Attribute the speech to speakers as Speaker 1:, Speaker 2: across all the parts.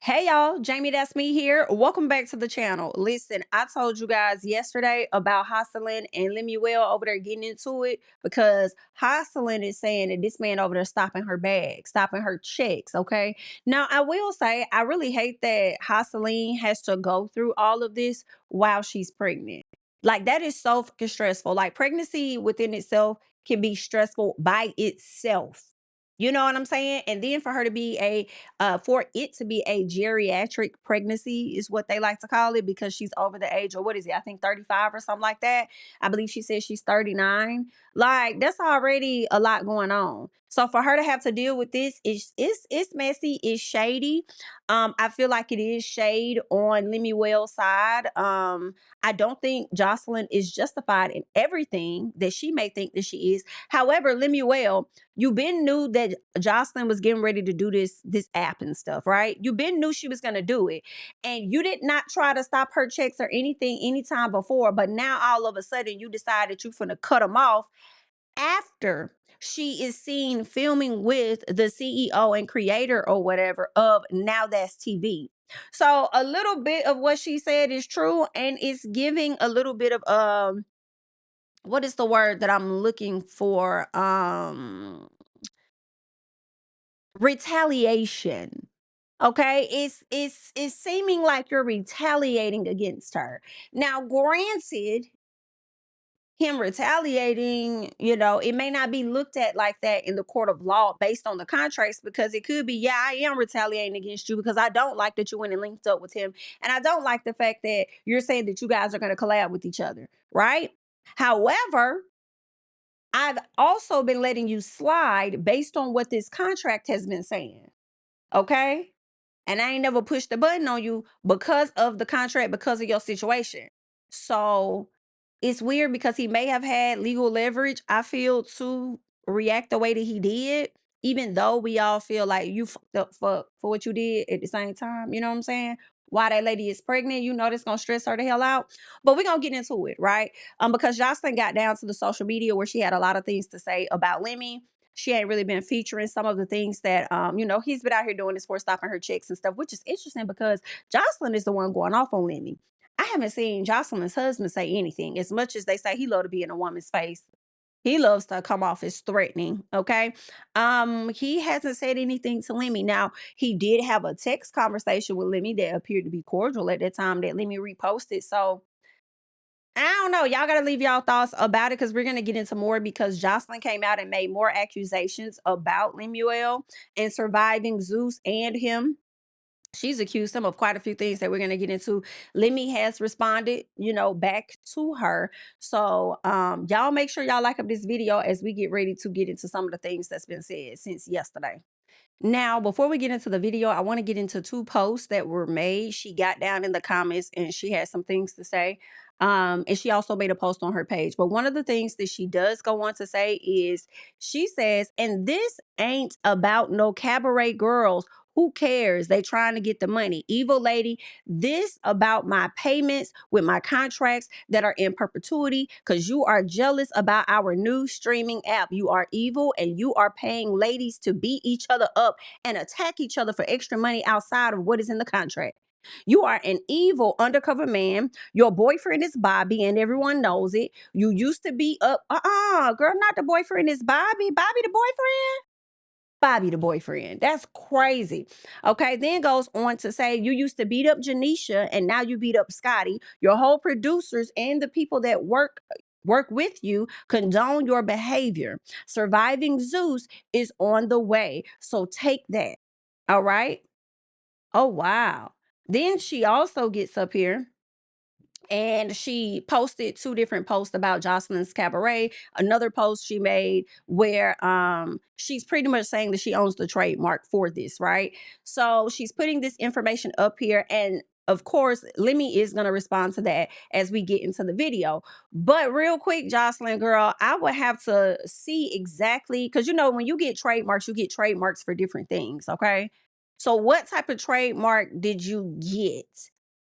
Speaker 1: Hey y'all, Jamie, that's me here. Welcome back to the channel. Listen, I told you guys yesterday about Joseline and Lemuel over there getting into it because Joseline is saying that this man over there stopping her bag, stopping her checks. Okay. Now, I will say, I really hate that Joseline has to go through all of this while she's pregnant. Like, that is so fucking stressful. Like, pregnancy within itself can be stressful by itself. You know what I'm saying? And then for her to be for it to be a geriatric pregnancy is what they like to call it because she's over the age of what is it? I think 35 or something like that. I believe she said she's 39. Like that's already a lot going on. So for her to have to deal with this it's messy, it's shady. I feel like it is shade on Lemuel's side. I don't think Joseline is justified in everything that she may think that she is. However, Lemuel, you been knew that Joseline was getting ready to do this app and stuff, right? You been knew she was gonna do it, and you did not try to stop her checks or anything anytime before. But now all of a sudden you decided you finna cut them off after she is seen filming with the CEO and creator or whatever of Now That's TV. So a little bit of what she said is true, and it's giving a little bit of what is the word that I'm looking for? Retaliation. Okay, it's seeming like you're retaliating against her. Now, granted, him retaliating, it may not be looked at like that in the court of law based on the contracts because it could be, yeah, I am retaliating against you because I don't like that you went and linked up with him. And I don't like the fact that you're saying that you guys are going to collab with each other, right? However, I've also been letting you slide based on what this contract has been saying. Okay. And I ain't never pushed the button on you because of the contract, because of your situation. So it's weird because he may have had legal leverage, I feel, to react the way that he did, even though we all feel like you fucked up for what you did at the same time. You know what I'm saying? Why that lady is pregnant, that's gonna stress her the hell out. But we're gonna get into it, right? Because Jocelyn got down to the social media where she had a lot of things to say about Lemmy. She ain't really been featuring some of the things that he's been out here doing this for, stopping her chicks and stuff, which is interesting because Jocelyn is the one going off on Lemmy. I haven't seen Jocelyn's husband say anything. As much as they say he love to be in a woman's face, he loves to come off as threatening. Okay. He hasn't said anything to Lemmy. Now, he did have a text conversation with Lemmy that appeared to be cordial at that time that Lemmy reposted. So I don't know. Y'all got to leave y'all thoughts about it because we're going to get into more because Jocelyn came out and made more accusations about Lemuel and surviving Zeus and him. She's accused him of quite a few things that we're going to get into. Lemmy has responded, back to her. So y'all make sure y'all like up this video as we get ready to get into some of the things that's been said since yesterday. Now, before we get into the video, I want to get into two posts that were made. She got down in the comments and she had some things to say. And she also made a post on her page. But one of the things that she does go on to say is she says, and this ain't about no cabaret girls. Who cares? They trying to get the money. Evil lady, this about my payments with my contracts that are in perpetuity because you are jealous about our new streaming app. You are evil and you are paying ladies to beat each other up and attack each other for extra money outside of what is in the contract. You are an evil undercover man. Your boyfriend is Bobby, and everyone knows it. You used to be up. Girl, not the boyfriend is Bobby. Bobby the boyfriend? Bobby the boyfriend. That's crazy. Okay, then goes on to say you used to beat up Janesha and now you beat up Scotty. Your whole producers and the people that work with you condone your behavior. Surviving Zeus is on the way. So take that. All right? Oh wow. Then she also gets up here and she posted two different posts about Jocelyn's cabaret. Another post she made where she's pretty much saying that she owns the trademark for this, right? So she's putting this information up here, and of course Lemmy is going to respond to that as we get into the video. But real quick, Jocelyn girl, I would have to see exactly, because when you get trademarks for different things. Okay, so what type of trademark did you get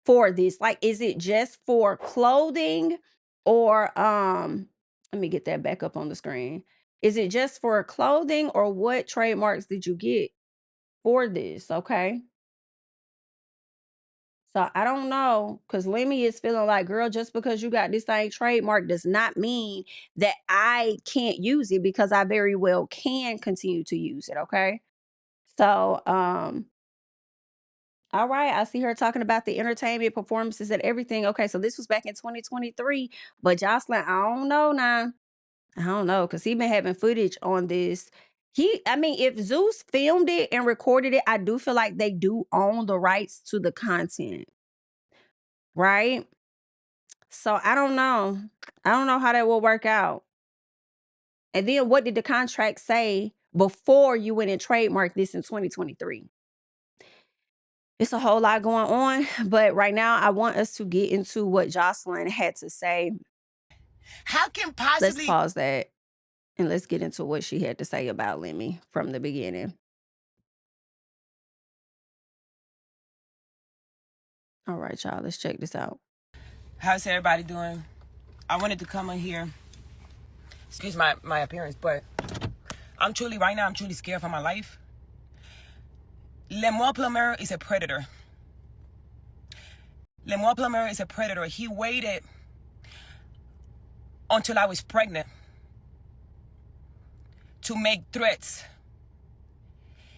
Speaker 1: for this? Like, is it just for clothing or let me get that back up on the screen. Is it just for clothing or what trademarks did you get for this? Okay. So I don't know, because Lemmy is feeling like, girl, just because you got this thing trademark does not mean that I can't use it, because I very well can continue to use it. Okay. So, all right, I see her talking about the entertainment performances and everything. Okay, so this was back in 2023, but Joseline, I don't know now. I don't know, because he been having footage on this. I mean, if Zeus filmed it and recorded it, I do feel like they do own the rights to the content, right? So I don't know. I don't know how that will work out. And then what did the contract say before you went and trademarked this in 2023? It's a whole lot going on, but right now I want us to get into what Joseline had to say.
Speaker 2: How can
Speaker 1: Let's
Speaker 2: possibly
Speaker 1: pause that and let's get into what she had to say about Lemmy from the beginning. All right, y'all, let's check this out.
Speaker 2: how's everybody doing? I wanted to come on here. Excuse my appearance, but I'm truly scared for my life. Lemuel Plummer is a predator. Lemuel Plummer is a predator. He waited until I was pregnant to make threats.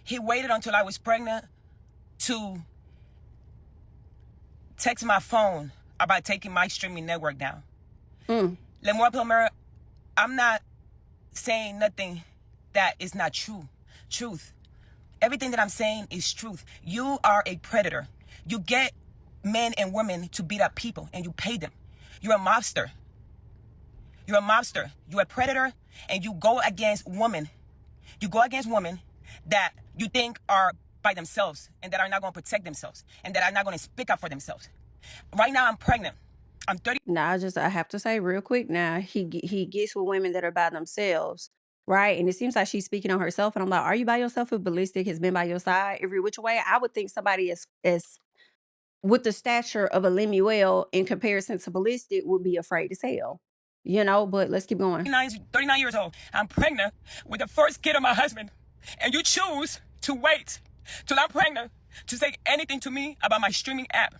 Speaker 2: He waited until I was pregnant to text my phone about taking my streaming network down. Lemuel Plummer, I'm not saying nothing that is not truth. Everything that I'm saying is truth. You are a predator. You get men and women to beat up people and you pay them. You're a mobster. You're a mobster. You're a predator, and you go against women. You go against women that you think are by themselves and that are not going to protect themselves and that are not going to speak up for themselves. Right now, I'm pregnant. I'm 30.
Speaker 1: Now, I have to say real quick. Now he gets with women that are by themselves, right? And it seems like she's speaking on herself. And I'm like, are you by yourself? If Ballistic has been by your side every which way, I would think somebody as with the stature of a Lemuel in comparison to Ballistic would be afraid as hell, But let's keep going.
Speaker 2: 39 years old. I'm pregnant with the first kid of my husband. And you choose to wait till I'm pregnant to say anything to me about my streaming app.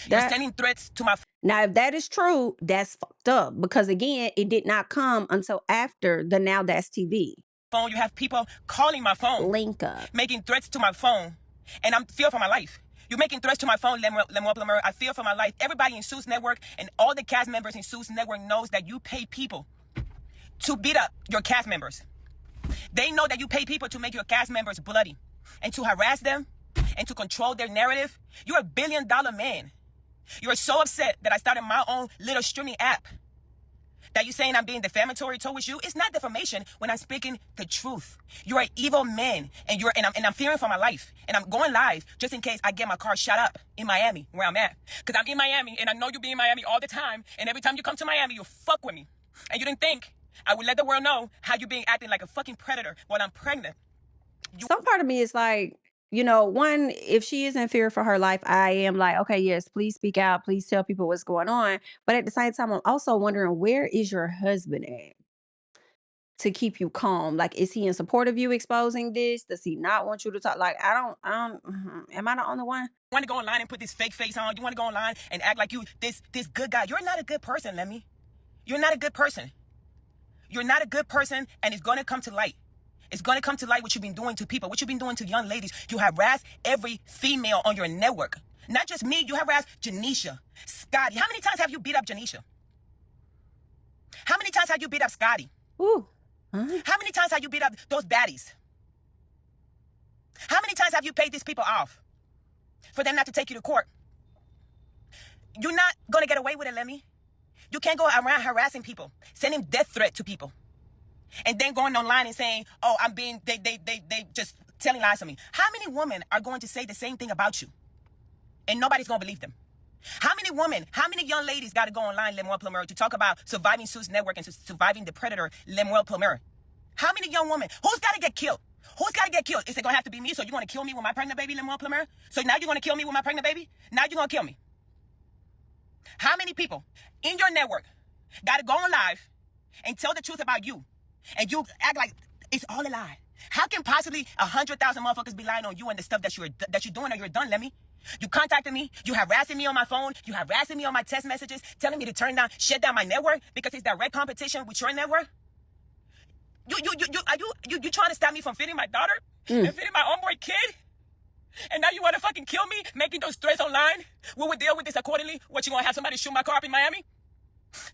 Speaker 2: You're sending threats to my...
Speaker 1: Now, if that is true, that's fucked up, because again, it did not come until after the Now That's TV
Speaker 2: phone. You have people calling my phone,
Speaker 1: link up,
Speaker 2: making threats to my phone, and I'm fear for my life. You're making threats to my phone, Lemuel Plummer. I fear for my life. Everybody in Zeus Network and all the cast members in Zeus Network knows that you pay people to beat up your cast members. They know that you pay people to make your cast members bloody and to harass them and to control their narrative. You're a $1 billion man. You're so upset that I started my own little streaming app. That you saying I'm being defamatory towards you. It's not defamation when I'm speaking the truth. You're an evil man, and I'm fearing for my life. And I'm going live just in case I get my car shot up in Miami, where I'm at. Because I'm in Miami, and I know you be in Miami all the time. And every time you come to Miami, you fuck with me. And you didn't think I would let the world know how you being acting like a fucking predator while I'm pregnant.
Speaker 1: Some part of me is like, one, if she is in fear for her life, I am like, okay, yes, please speak out. Please tell people what's going on. But at the same time, I'm also wondering, where is your husband at to keep you calm? Like, is he in support of you exposing this? Does he not want you to talk? Like, am I the only one?
Speaker 2: You want to go online and put this fake face on? You want to go online and act like you this good guy? You're not a good person, Lemmy. You're not a good person. You're not a good person, and it's going to come to light. It's going to come to light what you've been doing to people, what you've been doing to young ladies. You harass every female on your network. Not just me. You harass Janesha, Scotty. How many times have you beat up Janesha? How many times have you beat up Scotty?
Speaker 1: Ooh.
Speaker 2: How many times have you beat up those baddies? How many times have you paid these people off for them not to take you to court? You're not going to get away with it, Lemmy. You can't go around harassing people, sending death threat to people. And then going online and saying, oh, they just telling lies to me. How many women are going to say the same thing about you? And nobody's going to believe them. How many women, how many young ladies got to go online, Lemuel Plummer, to talk about surviving Zeus Network and surviving the predator, Lemuel Plummer? How many young women? Who's got to get killed? Who's got to get killed? Is it going to have to be me? So you want to kill me with my pregnant baby, Lemuel Plummer? So now you're going to kill me with my pregnant baby? Now you're going to kill me. How many people in your network got to go on live and tell the truth about you? And you act like it's all a lie. How can possibly 100,000 motherfuckers be lying on you and the stuff that you're doing or you're done, Lemmy? You contacted me. You harassing me on my phone. You harassing me on my text messages, telling me to shut down my network because it's direct competition with your network. You trying to stop me from feeding my daughter and feeding my unborn kid? And now you want to fucking kill me, making those threats online? We will deal with this accordingly. What, you gonna have somebody shoot my car up in Miami?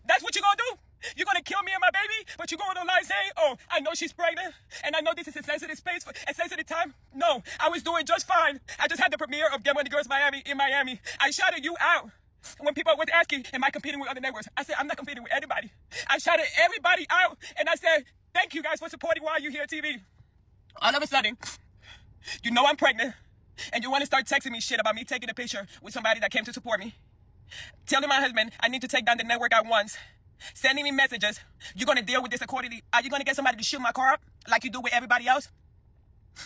Speaker 2: That's what you gonna do? You're gonna kill me and my baby, but you going online saying, oh, I know she's pregnant, and I know this is a sensitive space, a sensitive time? No, I was doing just fine. I just had the premiere of Get Money Girls Miami in Miami. I shouted you out. When people were asking, am I competing with other networks? I said, I'm not competing with anybody. I shouted everybody out, and I said, thank you guys for supporting Why You Here TV. All of a sudden, you know I'm pregnant, and you want to start texting me shit about me taking a picture with somebody that came to support me. Telling my husband I need to take down the network at once. Sending me messages. You're going to deal with this accordingly. Are you going to get somebody to shoot my car up like you do with everybody else?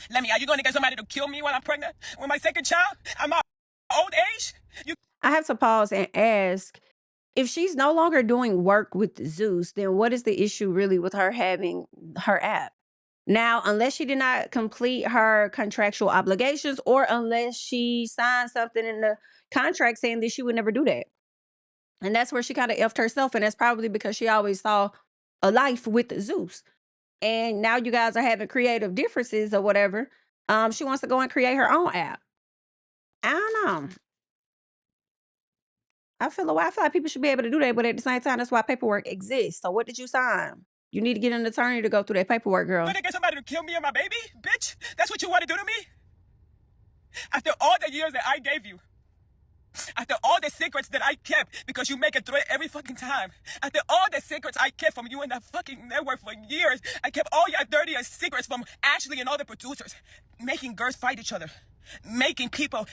Speaker 2: Lemmy, are you going to get somebody to kill me while I'm pregnant with my second child? I'm my old age?
Speaker 1: I have to pause and ask, if she's no longer doing work with Zeus, then what is the issue really with her having her app? Now, unless she did not complete her contractual obligations, or unless she signed something in the contract saying that she would never do that. And that's where she kind of effed herself. And that's probably because she always saw a life with Zeus. And now you guys are having creative differences or whatever. She wants to go and create her own app. I don't know. I feel like people should be able to do that, but at the same time, that's why paperwork exists. So what did you sign? You need to get an attorney to go through that paperwork, girl.
Speaker 2: You're gonna get somebody to kill me and my baby? Bitch, that's what you want to do to me? After all the years that I gave you, after all the secrets that I kept, because you make a threat every fucking time. After all the secrets I kept from you and that fucking network for years, I kept all your dirty secrets from Ashley and all the producers. Making girls fight each other. Making people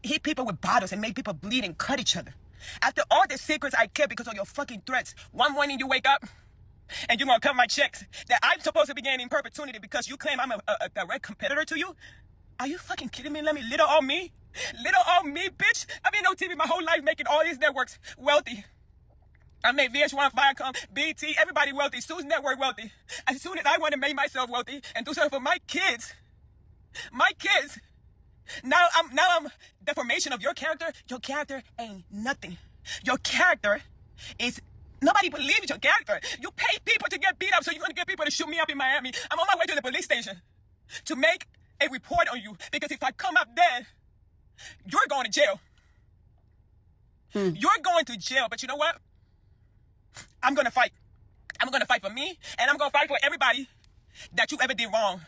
Speaker 2: hit people with bottles and make people bleed and cut each other. After all the secrets I kept because of your fucking threats, one morning you wake up and you're gonna cut my checks that I'm supposed to be gaining in perpetuity because you claim I'm a direct competitor to you? Are you fucking kidding me? Let me little on me? Little on me, bitch. I've been on TV my whole life making all these networks wealthy. I made VH1, Viacom, BT, everybody wealthy. Sue's network wealthy. As soon as I want to make myself wealthy and do something for my kids. Now I'm deformation of your character. Your character ain't nothing. Your character is nobody believes your character. You pay people to get beat up, so you're gonna get people to shoot me up in Miami. I'm on my way to the police station to make a report on you, because if I come up dead, you're going to jail. You're going to jail, but you know what? I'm going to fight. I'm going to fight for me, and I'm going to fight for everybody that you ever did wrong.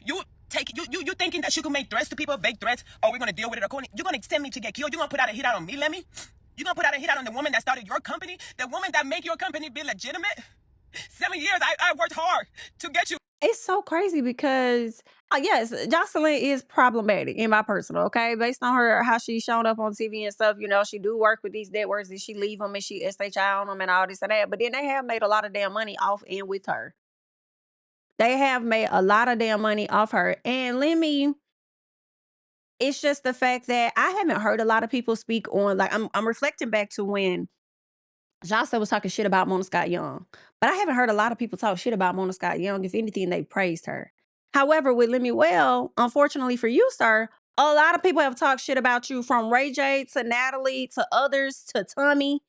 Speaker 2: You thinking that you can make threats to people, vague threats, or we're going to deal with it accordingly? You're going to send me to get killed? You're going to put out a hit out on me, Lemmy? You're going to put out a hit out on the woman that started your company? The woman that make your company be legitimate? 7 years, I worked hard to get you.
Speaker 1: It's so crazy because, yes, Joseline is problematic in my personal, okay? Based on how she's shown up on TV and stuff, she do work with these networks and she leave them and she SHI on them and all this and that. But then they have made a lot of damn money off and with her. They have made a lot of damn money off her. And Lemmy, it's just the fact that I haven't heard a lot of people speak on, like, I'm reflecting back to when Jocelyn was talking shit about Mona Scott Young. But I haven't heard a lot of people talk shit about Mona Scott Young. If anything, they praised her. However, with Lemuel, unfortunately for you, sir, a lot of people have talked shit about you, from Ray J to Natalie to others to Tommy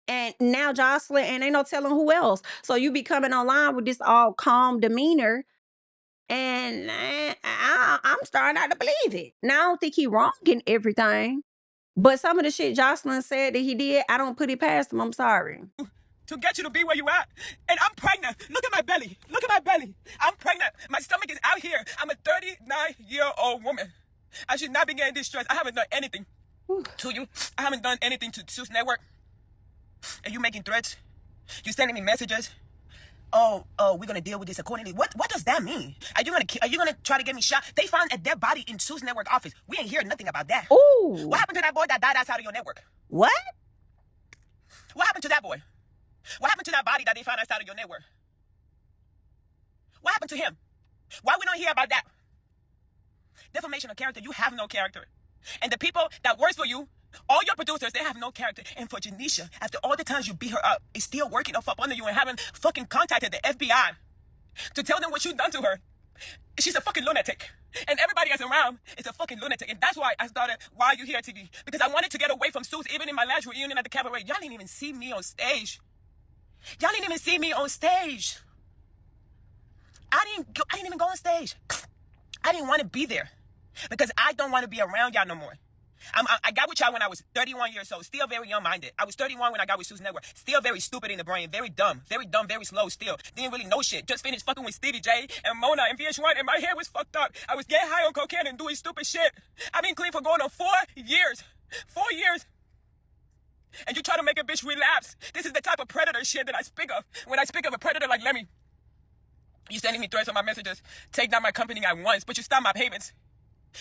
Speaker 1: and now Jocelyn, and ain't no telling who else. So you be coming online with this all calm demeanor, and I'm starting not to believe it. Now, I don't think he wrong in everything, but some of the shit Jocelyn said that he did, I don't put it past him. I'm sorry.
Speaker 2: To get you to be where you at. And I'm pregnant. Look at my belly. Look at my belly. I'm pregnant. My stomach is out here. I'm a 39-year-old woman. I should not be getting this stress. I haven't done anything to you. I haven't done anything to Zeus Network. And you making threats. You sending me messages. Oh, we're gonna deal with this accordingly. What does that mean? Are you gonna try to get me shot? They found a dead body in Zeus Network office. We ain't hearing nothing about that.
Speaker 1: Ooh.
Speaker 2: What happened to that boy that died outside of your network?
Speaker 1: What?
Speaker 2: What happened to that boy? What happened to that body that they found outside of your network? What happened to him? Why we don't hear about that? Defamation of character. You have no character. And the people that works for you, all your producers, they have no character. And for Janesha, after all the times you beat her up, is still working up under you and having fucking contacted the FBI to tell them what you done to her. She's a fucking lunatic. And everybody else around is a fucking lunatic. And that's why I started Why Are You Here TV. Because I wanted to get away from Suits, even in my last reunion at the cabaret. Y'all didn't even see me on stage. Y'all didn't even see me on stage. I didn't even go on stage. I didn't want to be there. Because I don't want to be around y'all no more. I got with y'all when I was 31 years old, still very young-minded. I was 31 when I got with Suits Network, still very stupid in the brain, very dumb, very slow still. Didn't really know shit. Just finished fucking with Stevie J and Mona and VH1, and my hair was fucked up. I was getting high on cocaine and doing stupid shit. I've been clean for going on 4 years. 4 years. And you try to make a bitch relapse. This is the type of predator shit that I speak of. When I speak of a predator like Lemmy, you sending me threats on my messages, take down my company at once, but you stop my payments.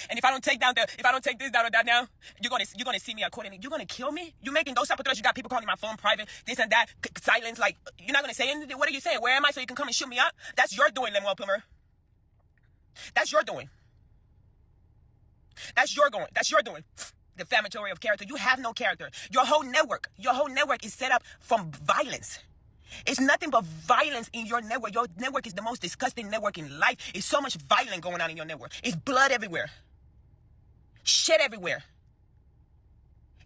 Speaker 2: And if I don't take this down or that down, you're gonna see me accordingly. You're gonna kill me. You making those type of threats. You got people calling my phone private, this and that, silence. Like, you're not gonna say anything. What are you saying? Where am I so you can come and shoot me up? That's your doing, Lemuel Plummer. That's your doing. That's your doing. Defamatory of character. You have no character. Your whole network is set up from violence. It's nothing but violence in your network. Your network is the most disgusting network in life. It's so much violence going on in your network. It's blood everywhere. Shit everywhere.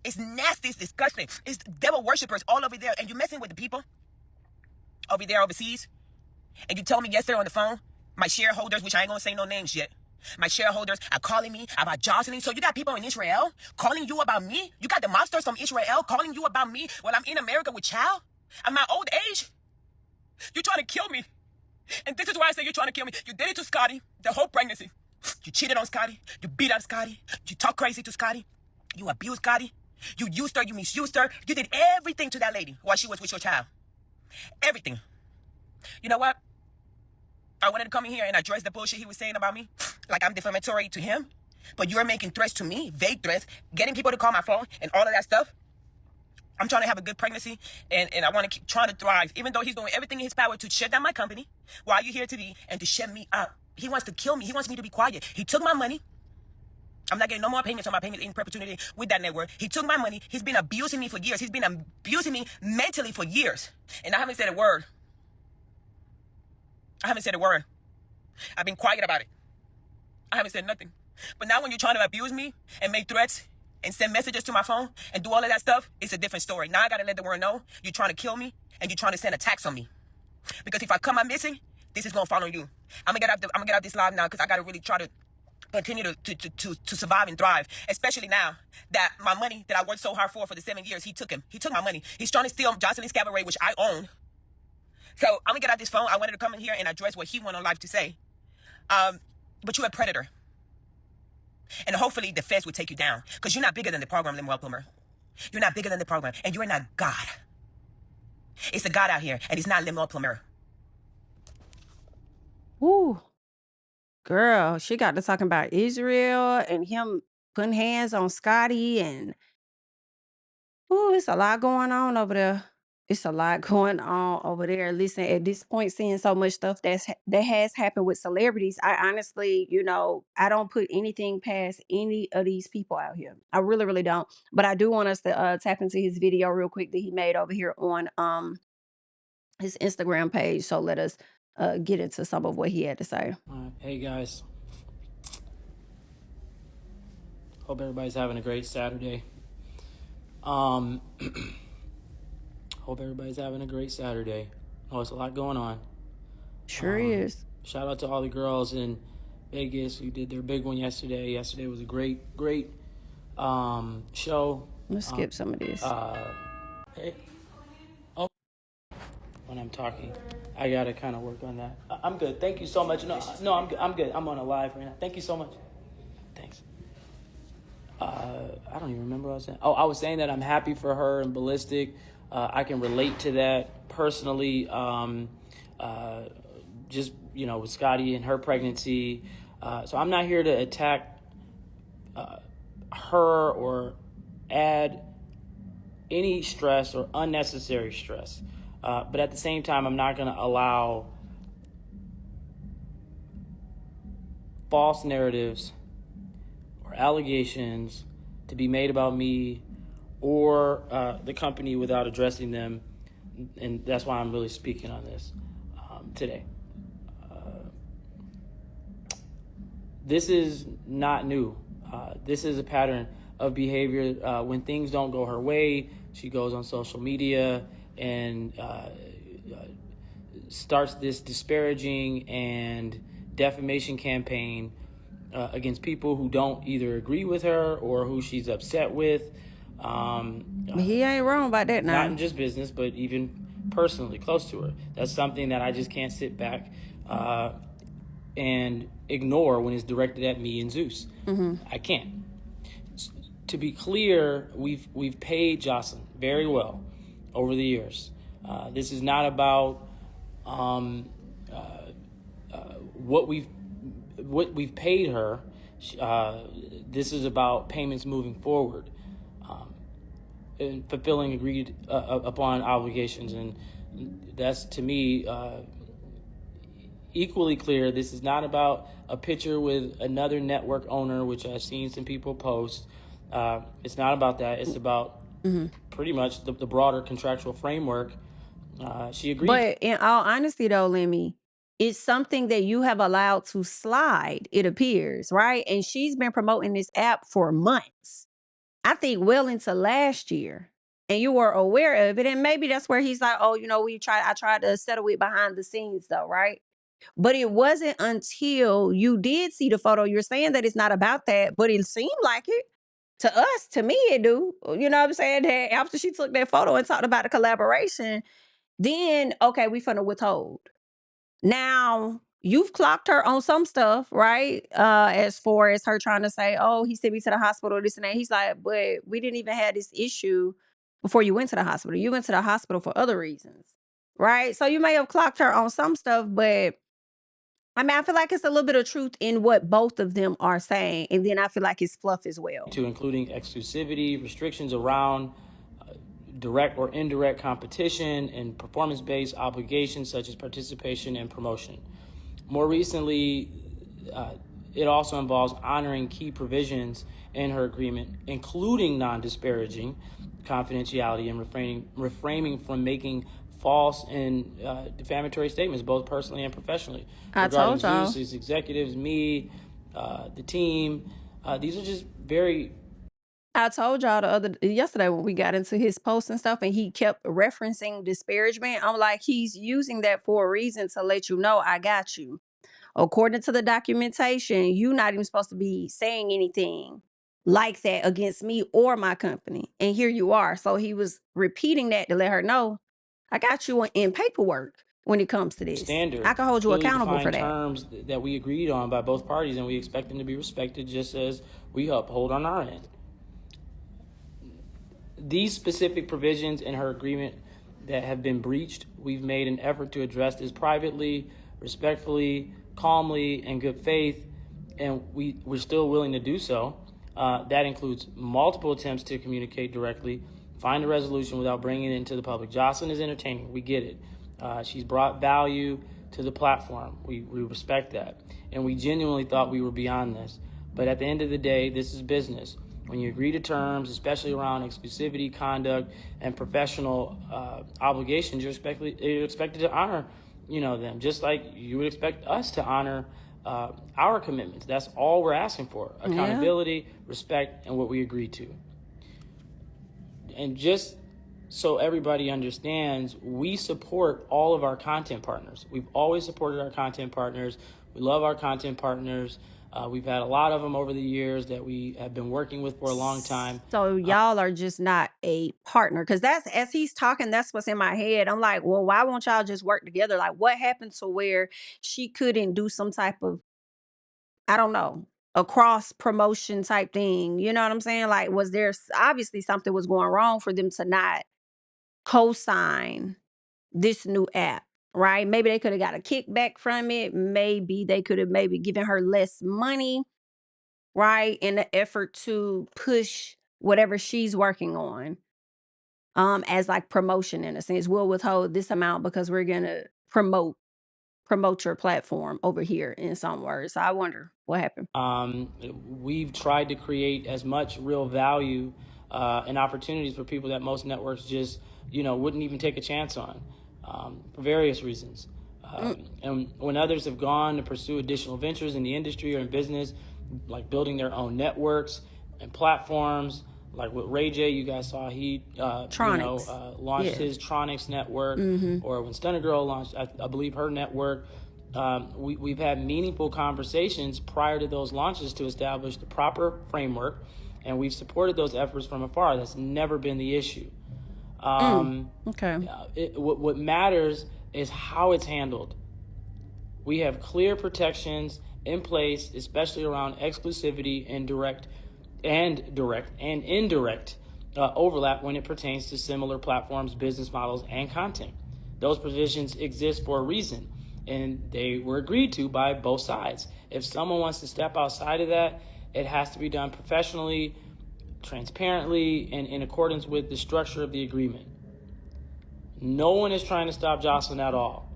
Speaker 2: It's nasty. It's disgusting. It's devil worshippers all over there. And you're messing with the people over there overseas. And you told me yesterday on the phone, my shareholders, which I ain't gonna say no names yet, my shareholders are calling me about Joseline. So you got people in Israel calling you about me? You got the mobsters from Israel calling you about me while I'm in America with child? At my old age? You're trying to kill me. And this is why I say you're trying to kill me. You did it to Scotty, the whole pregnancy. You cheated on Scotty. You beat up Scotty. You talk crazy to Scotty. You abused Scotty. You used her. You misused her. You did everything to that lady while she was with your child. Everything. You know what? I wanted to come in here and address the bullshit he was saying about me. Like I'm defamatory to him. But you're making threats to me, vague threats, getting people to call my phone and all of that stuff. I'm trying to have a good pregnancy, and I want to keep trying to thrive, even though he's doing everything in his power to shut down my company while you're here TV and to shut me up. He wants to kill me. He wants me to be quiet. He took my money. I'm not getting no more payments on my payments in perpetuity with that network. He took my money. He's been abusing me for years. He's been abusing me mentally for years. And I haven't said a word. I've been quiet about it. I haven't said nothing. But now when you're trying to abuse me and make threats and send messages to my phone and do all of that stuff, it's a different story. Now I gotta let the world know you're trying to kill me and you're trying to send attacks on me. Because if I come out missing, this is gonna fall on you. I'm gonna get out this live now because I gotta really try to continue to survive and thrive. Especially now that my money that I worked so hard for the 7 years, he took my money. He's trying to steal Joseline's cabaret, which I own. So I'm gonna get out this phone. I wanted to come in here and address what he wanted on live to say. But you're a predator. And hopefully the feds will take you down. Because you're not bigger than the program, Lemuel Plummer. You're not bigger than the program. And you're not God. It's a God out here. And it's not Lemuel Plummer.
Speaker 1: Ooh. Girl, she got to talking about Israel and him putting hands on Scotty. And ooh, it's a lot going on over there. It's a lot going on over there. Listen, at this point, seeing so much stuff that has happened with celebrities, I honestly, I don't put anything past any of these people out here. I really, really don't. But I do want us to tap into his video real quick that he made over here on his Instagram page. So let us get into some of what he had to say.
Speaker 3: Hey guys, hope everybody's having a great Saturday. Hope everybody's having a great Saturday. Oh, it's a lot going on.
Speaker 1: Sure is.
Speaker 3: Shout out to all the girls in Vegas who did their big one yesterday. Yesterday was a great show.
Speaker 1: Let's skip some of this.
Speaker 3: Hey. Oh, when I'm talking, I gotta kind of work on that. I'm good. Thank you so much. No, I'm good. I'm good. I'm on a live right now. Thank you so much. Thanks. I don't even remember what I was saying. Oh, I was saying that I'm happy for her and Ballistic. I can relate to that personally. Just, with Scotty and her pregnancy. So I'm not here to attack her or add any stress or unnecessary stress. But at the same time, I'm not going to allow false narratives or allegations to be made about me or the company without addressing them. And that's why I'm really speaking on this today. this is not new. This is a pattern of behavior. When things don't go her way, she goes on social media and starts this disparaging and defamation campaign against people who don't either agree with her or who she's upset with.
Speaker 1: He ain't wrong about that now.
Speaker 3: Not in just business, but even personally close to her. That's something that I just can't sit back and ignore when it's directed at me and Zeus. I can't. To be clear, we've paid Joseline very well over the years. This is not about what we've paid her. This is about payments moving forward and fulfilling agreed upon obligations, and that's to me equally clear. This is not about a picture with another network owner, which I've seen some people post. It's not about that. It's about pretty much the broader contractual framework. She agreed.
Speaker 1: But in all honesty, though, Lemmy, it's something that you have allowed to slide, it appears, right? And she's been promoting this app for months. I think well into last year. And you were aware of it. And maybe that's where he's like, oh, I tried to settle it behind the scenes though, right? But it wasn't until you did see the photo. You're saying that it's not about that, but it seemed like it. To us, to me, it do. You know what I'm saying? That after she took that photo and talked about the collaboration, then, okay, we finna withhold. Now, you've clocked her on some stuff, right? As far as her trying to say, oh, he sent me to the hospital, this and that. He's like, but we didn't even have this issue before you went to the hospital. You went to the hospital for other reasons, right? So you may have clocked her on some stuff, but I mean, I feel like it's a little bit of truth in what both of them are saying. And then I feel like it's fluff as well.
Speaker 3: To including exclusivity, restrictions around direct or indirect competition, and performance-based obligations such as participation and promotion. More recently, it also involves honoring key provisions in her agreement, including non-disparaging, confidentiality, and refraining from making false and defamatory statements, both personally and professionally.
Speaker 1: I told y'all.
Speaker 3: Zeus, executives, me, the team. These are just very...
Speaker 1: I told y'all yesterday when we got into his post and stuff and he kept referencing disparagement. I'm like, he's using that for a reason to let you know I got you. According to the documentation, you're not even supposed to be saying anything like that against me or my company. And here you are. So he was repeating that to let her know, I got you in paperwork when it comes to this.
Speaker 3: Standard.
Speaker 1: I can hold you accountable for that.
Speaker 3: Terms that we agreed on by both parties, and we expect them to be respected just as we uphold on our end. These specific provisions in her agreement that have been breached, we've made an effort to address this privately, respectfully, calmly, in good faith, and we're still willing to do so. That includes multiple attempts to communicate directly, find a resolution without bringing it into the public. Joseline is entertaining. We get it. She's brought value to the platform. We respect that. And we genuinely thought we were beyond this. But at the end of the day, this is business. When you agree to terms, especially around exclusivity, conduct, and professional obligations, you're expected to honor, them, just like you would expect us to honor our commitments. That's all we're asking for: accountability, respect, and what we agreed to. And just so everybody understands, we support all of our content partners. We've always supported our content partners. We love our content partners. We've had a lot of them over the years that we have been working with for a long time.
Speaker 1: So y'all are just not a partner, because that's, as he's talking, that's what's in my head. I'm like, well, why won't y'all just work together? Like, what happened to where she couldn't do some type of, I don't know, a cross promotion type thing? You know what I'm saying? Like, was there obviously something was going wrong for them to not co-sign this new app? Right? Maybe they could have got a kickback from it. Maybe they could have given her less money, right? In the effort to push whatever she's working on, as like promotion in a sense. We'll withhold this amount because we're gonna promote your platform over here, in some words. So I wonder what happened.
Speaker 3: We've tried to create as much real value and opportunities for people that most networks just, wouldn't even take a chance on, for various reasons. And when others have gone to pursue additional ventures in the industry or in business, like building their own networks and platforms, like with Ray J, you guys saw he, launched his Tronics network, or when Stunner Girl launched, I believe her network. We've had meaningful conversations prior to those launches to establish the proper framework, and we've supported those efforts from afar. That's never been the issue.
Speaker 1: Okay.
Speaker 3: What matters is how it's handled. We have clear protections in place, especially around exclusivity and direct and indirect overlap when it pertains to similar platforms, business models, and content. Those provisions exist for a reason, and they were agreed to by both sides. If someone wants to step outside of that, it has to be done professionally, transparently, and in accordance with the structure of the agreement. No one is trying to stop Joseline at all,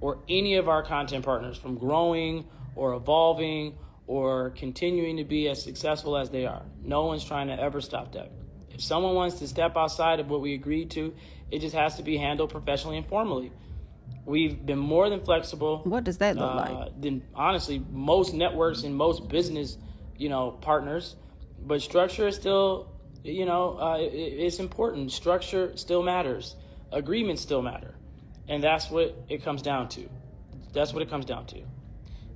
Speaker 3: or any of our content partners from growing or evolving or continuing to be as successful as they are. No one's trying to ever stop that. If someone wants to step outside of what we agreed to, it just has to be handled professionally and formally. We've been more than flexible.
Speaker 1: What does that look like?
Speaker 3: Than honestly most networks and most business, partners. But structure is still, it's important. Structure still matters. Agreements still matter. And that's what it comes down to.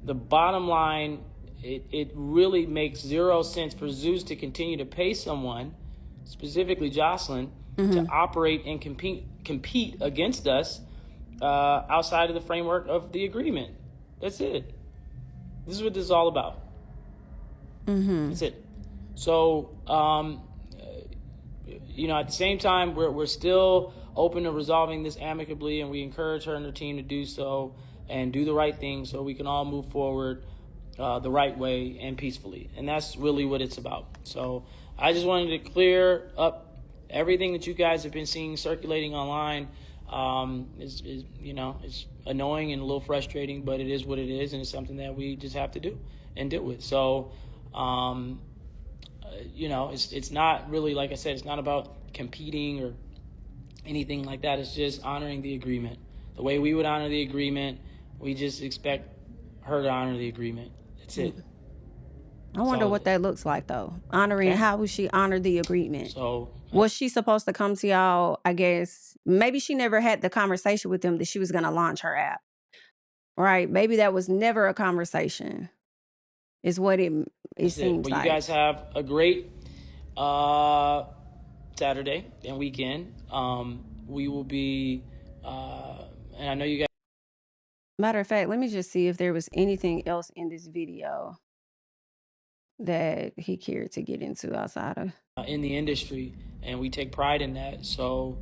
Speaker 3: The bottom line, it really makes zero sense for Zeus to continue to pay someone, specifically Joseline, to operate and compete against us outside of the framework of the agreement. That's it. This is what this is all about. That's it. So, at the same time, we're still open to resolving this amicably, and we encourage her and her team to do so and do the right thing so we can all move forward the right way and peacefully. And that's really what it's about. So I just wanted to clear up everything that you guys have been seeing circulating online. It's annoying and a little frustrating, but it is what it is, and it's something that we just have to do and deal with. So, it's not really, like I said, it's not about competing or anything like that. It's just honoring the agreement. The way we would honor the agreement, we just expect her to honor the agreement. That's it.
Speaker 1: I wonder what that looks like, though. Honoring, how would she honor the agreement?
Speaker 3: So,
Speaker 1: was she supposed to come to y'all, I guess? Maybe she never had the conversation with them that she was going to launch her app. Right? Maybe that was never a conversation, is what it seems like.
Speaker 3: But you guys have a great Saturday and weekend. We will be, and I know you guys.
Speaker 1: Matter of fact, let me just see if there was anything else in this video that he cared to get into outside of
Speaker 3: in the industry, and we take pride in that. So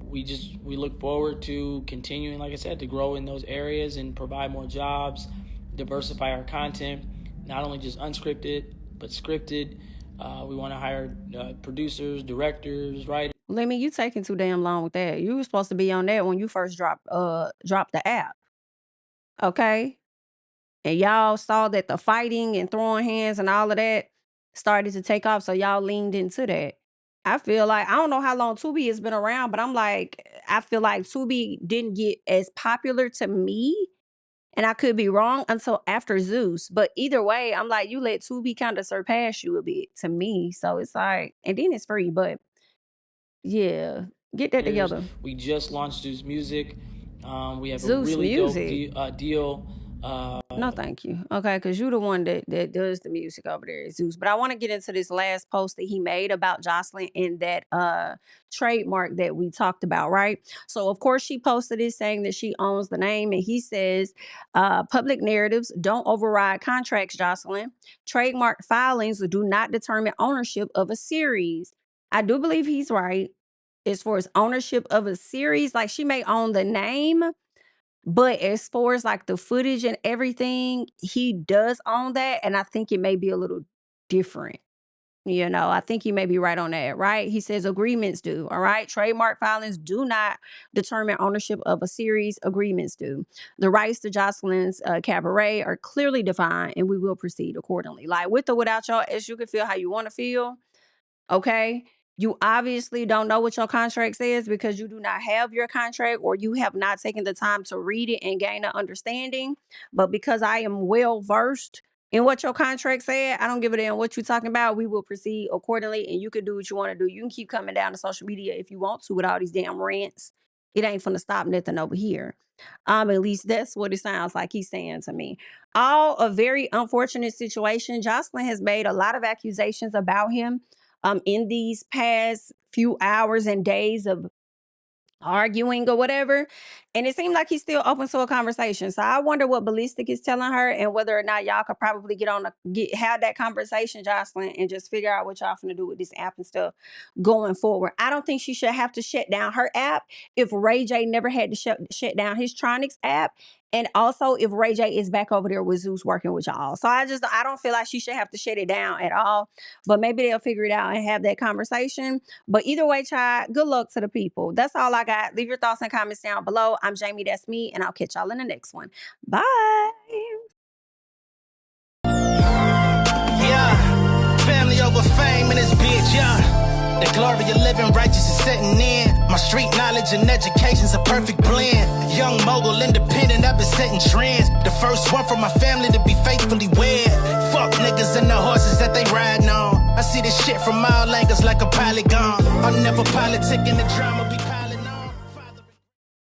Speaker 3: we look forward to continuing, like I said, to grow in those areas and provide more jobs, diversify our content, not only just unscripted but scripted. We want to hire producers, directors, writers.
Speaker 1: Lemmy, you taking too damn long with that. You were supposed to be on that when you first dropped the app. Okay? And y'all saw that the fighting and throwing hands and all of that started to take off, so y'all leaned into that. I feel like, I don't know how long Tubi has been around, but I feel like Tubi didn't get as popular to me, and I could be wrong, until after Zeus. But either way, I'm like, you let Tubi kind of surpass you a bit to me. So it's like, and then it's free, but yeah, get that together.
Speaker 3: We just launched Zeus Music. We have
Speaker 1: Zeus
Speaker 3: a really
Speaker 1: Music.
Speaker 3: dope deal.
Speaker 1: No, thank you. Okay, because you're the one that does the music over there, Zeus. But I want to get into this last post that he made about Joseline and that trademark that we talked about, right? So, of course, she posted this saying that she owns the name. And he says, public narratives don't override contracts, Joseline. Trademark filings do not determine ownership of a series. I do believe he's right. As far as ownership of a series, like she may own the name, but as far as like the footage and everything, he does own that. And I think it may be a little different. I think he may be right on that, right? He says agreements do, all right? Trademark filings do not determine ownership of a series. Agreements do. The rights to Joseline's cabaret are clearly defined, and we will proceed accordingly. Like with or without y'all, as you can feel how you want to feel, okay? You obviously don't know what your contract says because you do not have your contract, or you have not taken the time to read it and gain an understanding. But because I am well versed in what your contract said, I don't give a damn what you're talking about. We will proceed accordingly, and you can do what you want to do. You can keep coming down to social media if you want to with all these damn rants. It ain't finna stop nothing over here. At least that's what it sounds like he's saying to me. All a very unfortunate situation. Joseline has made a lot of accusations about him in these past few hours and days of arguing or whatever. And it seemed like he's still open to a conversation. So I wonder what Ballistic is telling her, and whether or not y'all could probably have that conversation, Joseline, and just figure out what y'all finna do with this app and stuff going forward. I don't think she should have to shut down her app if Ray J never had to shut down his Tronics app. And also if Ray J is back over there with Zeus working with y'all. So I don't feel like she should have to shut it down at all. But maybe they'll figure it out and have that conversation. But either way, child, good luck to the people. That's all I got. Leave your thoughts and comments down below. I'm Jamie, that's me, and I'll catch y'all in the next one. Bye.
Speaker 4: Yeah, family over fame in this bitch, yeah. The glory of living righteous is setting in. My street knowledge and education's a perfect blend. Young mogul, independent, I've been setting trends. The first one from my family to be faithfully wed. Fuck niggas and the horses that they riding on. I see this shit from all angles like a polygon. I'm never politicking the drama.